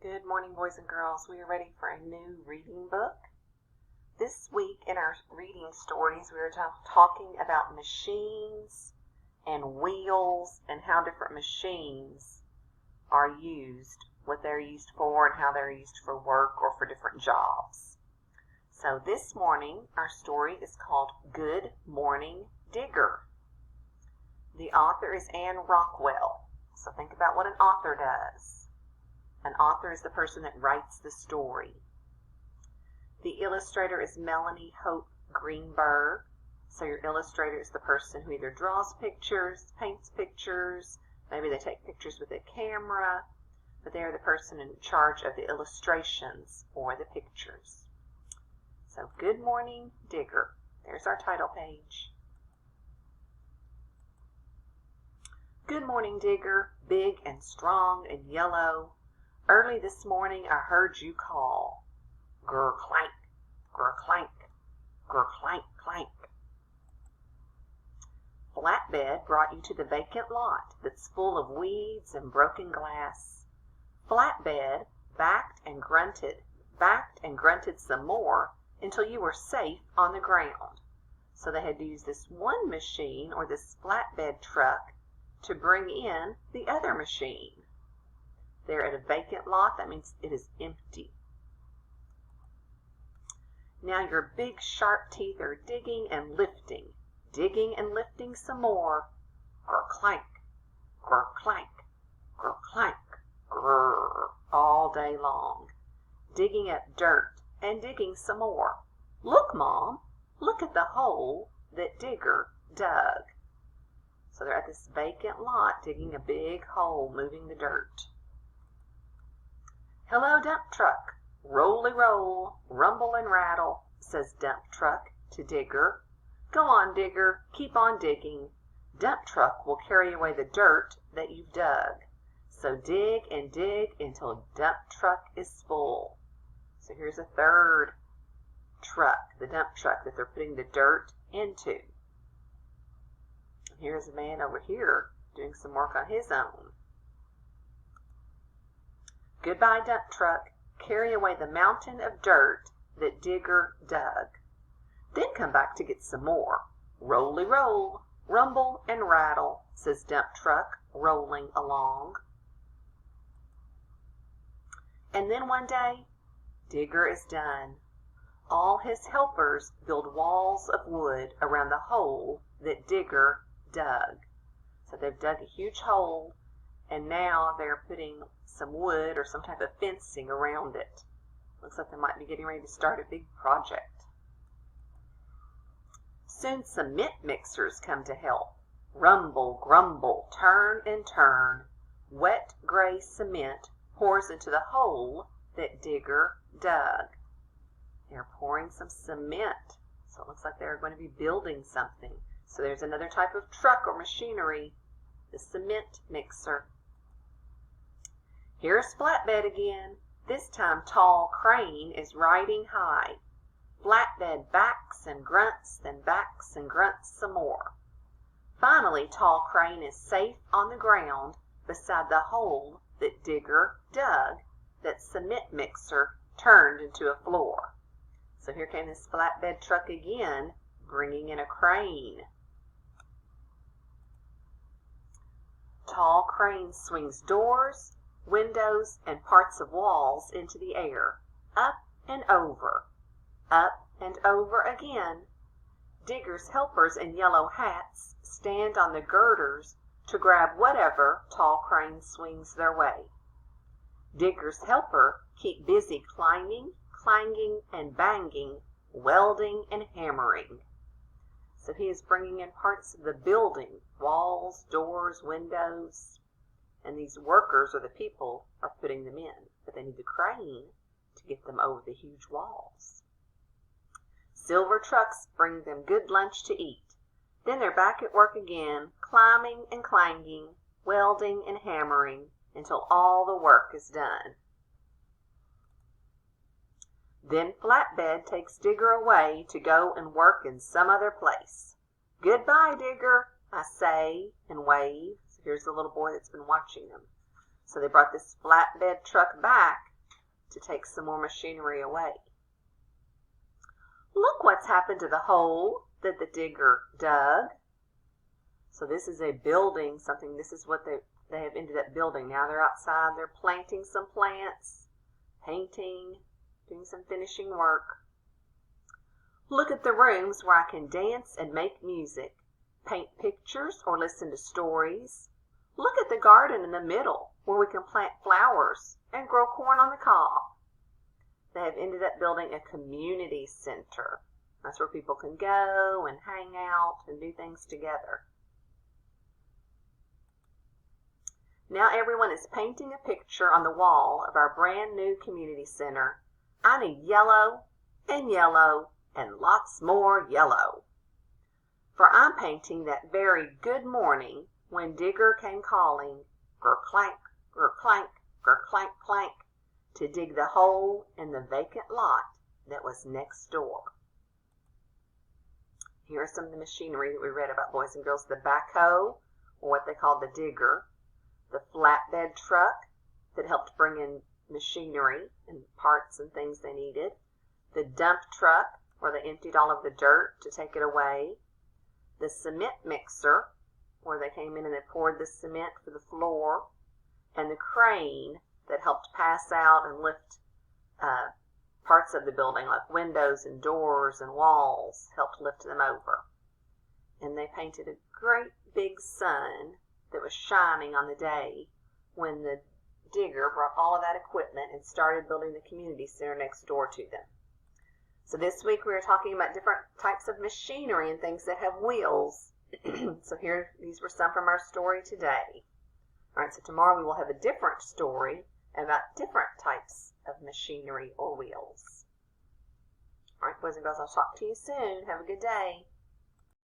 Good morning, boys and girls. We are ready for a new reading book. This week in our reading stories, we are talking about machines and wheels and how different machines are used, what they're used for, and how they're used for work or for different jobs. So this morning, our story is called Good Morning Digger. The author is Anne Rockwell. So think about what an author does. An author is the person that writes the story. The illustrator is Melanie Hope Greenberg. So your illustrator is the person who either draws pictures, paints pictures, maybe they take pictures with a camera, but they are the person in charge of the illustrations for the pictures. So Good Morning Digger. There's our title page. Good morning, Digger, big and strong and yellow. Early this morning I heard you call. Grr clank, grr clank, grr clank clank. Flatbed brought you to the vacant lot that's full of weeds and broken glass. Flatbed backed and grunted some more until you were safe on the ground. So they had to use this one machine or this flatbed truck to bring in the other machine. They're at a vacant lot. That means it is empty. Now your big sharp teeth are digging and lifting some more. Grr clank, grr clank, grr clank, grr, all day long. Digging up dirt and digging some more. Look, Mom, look at the hole that Digger dug. So they're at this vacant lot digging a big hole, moving the dirt. Hello, dump truck. Rolly roll, rumble and rattle, says dump truck to Digger. Go on, Digger, keep on digging. Dump truck will carry away the dirt that you've dug. So dig and dig until dump truck is full. So here's a third truck, the dump truck that they're putting the dirt into. Here's a man over here doing some work on his own. Goodbye, dump truck. Carry away the mountain of dirt that Digger dug. Then come back to get some more. Rolly roll, rumble and rattle, says dump truck, rolling along. And then one day, Digger is done. All his helpers build walls of wood around the hole that Digger dug. So they've dug a huge hole, and now they're putting some wood or some type of fencing around it. Looks like they might be getting ready to start a big project. Soon cement mixers come to help. Rumble, grumble, turn and turn. Wet gray cement pours into the hole that Digger dug. They're pouring some cement, so it looks like they're going to be building something. So there's another type of truck or machinery, the cement mixer. Here's Flatbed again. This time Tall Crane is riding high. Flatbed backs and grunts, then backs and grunts some more. Finally, Tall Crane is safe on the ground beside the hole that Digger dug, that cement mixer turned into a floor. So here came this flatbed truck again, bringing in a crane. Tall Crane swings doors, windows, and parts of walls into the air, up and over again. Digger's helpers in yellow hats stand on the girders to grab whatever Tall Crane swings their way. Digger's helper keep busy climbing, clanging, and banging, welding and hammering. So he is bringing in parts of the building, walls, doors, windows, and these workers or the people are putting them in, but they need the crane to get them over the huge walls. Silver trucks bring them good lunch to eat. Then they're back at work again, climbing and clanging, welding and hammering until all the work is done. Then Flatbed takes Digger away to go and work in some other place. Goodbye, Digger, I say and wave. So here's the little boy that's been watching them. So they brought this flatbed truck back to take some more machinery away. Look what's happened to the hole that the digger dug. So this is a building, something, this is what they have ended up building. Now they're outside, they're planting some plants, painting, doing some finishing work. Look at the rooms where I can dance and make music, paint pictures or listen to stories. Look at the garden in the middle where we can plant flowers and grow corn on the cob. They have ended up building a community center. That's where people can go and hang out and do things together. Now everyone is painting a picture on the wall of our brand new community center. I need yellow and yellow and lots more yellow. For I'm painting that very good morning when Digger came calling, ger-clank, ger-clank, ger-clank, clank, to dig the hole in the vacant lot that was next door. Here are some of the machinery that we read about, boys and girls. The backhoe, or what they call the digger. The flatbed truck that helped bring in machinery and parts and things they needed. The dump truck, where they emptied all of the dirt to take it away. The cement mixer, where they came in and they poured the cement for the floor. And the crane that helped pass out and lift parts of the building, like windows and doors and walls, helped lift them over. And they painted a great big sun that was shining on the day when the digger brought all of that equipment and started building the community center next door to them. So this week we are talking about different types of machinery and things that have wheels. So here, these were some from our story today. All right, so tomorrow we will have a different story about different types of machinery or wheels. All right, boys and girls, I'll talk to you soon. Have a good day.